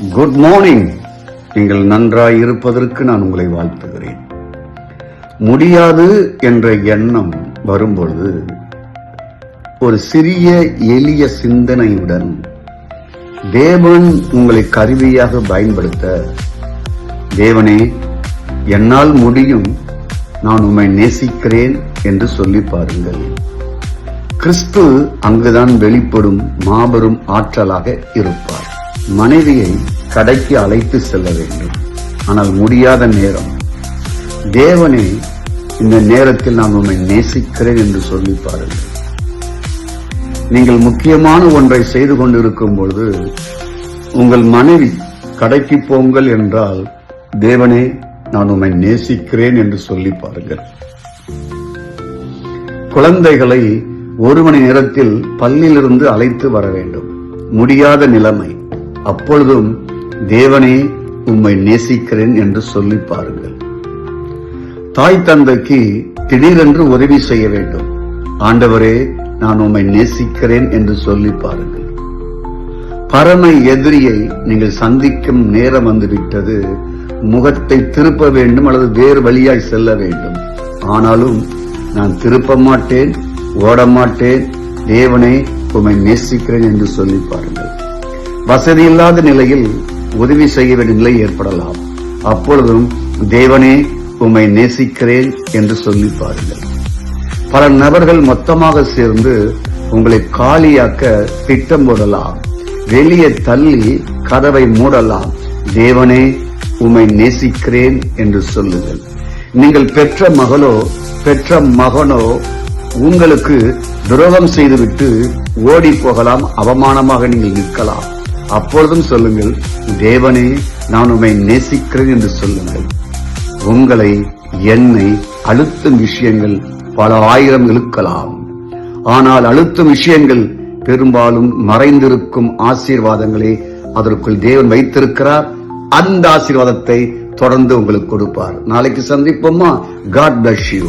Good morning. நீங்கள் நன்றாய் இருப்பதற்கு நான் உங்களை வாழ்த்துகிறேன். முடியாது என்ற எண்ணம் வரும்பொழுது ஒரு சிறிய எளிய சிந்தனையுடன் தேவன் உங்களை கருவியாக பயன்படுத்த, தேவனே என்னால் முடியும், நான் உம்மை நேசிக்கிறேன் என்று சொல்லி பாருங்கள். கிறிஸ்து அங்குதான் வெளிப்படும் மாபெரும் ஆற்றலாக இருப்பார். மனைவியை கடைக்கு அழைத்து செல்ல வேண்டும், ஆனால் முடியாத நேரம். தேவனே இந்த நேரத்தில் நான் உம்மை நேசிக்கிறேன் என்று சொல்லி பாருங்கள். நீங்கள் முக்கியமான ஒன்றை செய்து கொண்டிருக்கும் பொழுது உங்கள் மனைவி கடைக்கு போங்கள் என்றால், தேவனே நான் உம்மை நேசிக்கிறேன் என்று சொல்லி பாருங்கள். குழந்தைகளை 1 மணி நேரத்தில் பள்ளியிலிருந்து அழைத்து வர வேண்டும், முடியாத நிலைமை. அப்பொழுதும் தேவனே உம்மை நேசிக்கிறேன் என்று சொல்லி பாருங்கள். தாய் தந்தைக்கு திடீரென்று உதவி செய்ய வேண்டும், ஆண்டவரே நான் உம்மை நேசிக்கிறேன் என்று சொல்லி பாருங்கள். பரம எதிரியை நீங்கள் சந்திக்கும் நேரம் வந்துவிட்டது. முகத்தை திருப்ப வேண்டும் அல்லது வேறு வழியாய் செல்ல வேண்டும். ஆனாலும் நான் திருப்ப மாட்டேன், ஓட மாட்டேன், தேவனே உம்மை நேசிக்கிறேன் என்று சொல்லி பாருங்கள். வசதி இல்லாத நிலையில் உதவி செய்ய வேண்டிய நிலை ஏற்படலாம். அப்பொழுதும் தேவனே உம்மை நேசிக்கிறேன் என்று சொல்லி பாருங்கள். பல நபர்கள் மொத்தமாக சேர்ந்து உங்களை காலியாக்க திட்டம் போடலாம், வெளியே தள்ளி கதவை மூடலாம். தேவனே உம்மை நேசிக்கிறேன் என்று சொல்லுங்கள். நீங்கள் பெற்ற மகளோ பெற்ற மகனோ உங்களுக்கு துரோகம் செய்துவிட்டு ஓடி போகலாம், அவமானமாக நீங்கள் நிற்கலாம். அப்பொழுதும் சொல்லுங்கள், தேவனே நான் உம்மை நேசிக்கிறேன் என்று சொல்லுங்கள். உங்களை என்னை அழுத்தும் விஷயங்கள் பல ஆயிரம் இழுக்கலாம், ஆனால் அழுத்தும் விஷயங்கள் பெரும்பாலும் மறைந்திருக்கும் ஆசீர்வாதங்களே அதற்குள் தேவன் வைத்திருக்கிறார். அந்த ஆசீர்வாதத்தை தொடர்ந்து உங்களுக்கு கொடுப்பார். நாளைக்கு சந்திப்போமா? God bless you.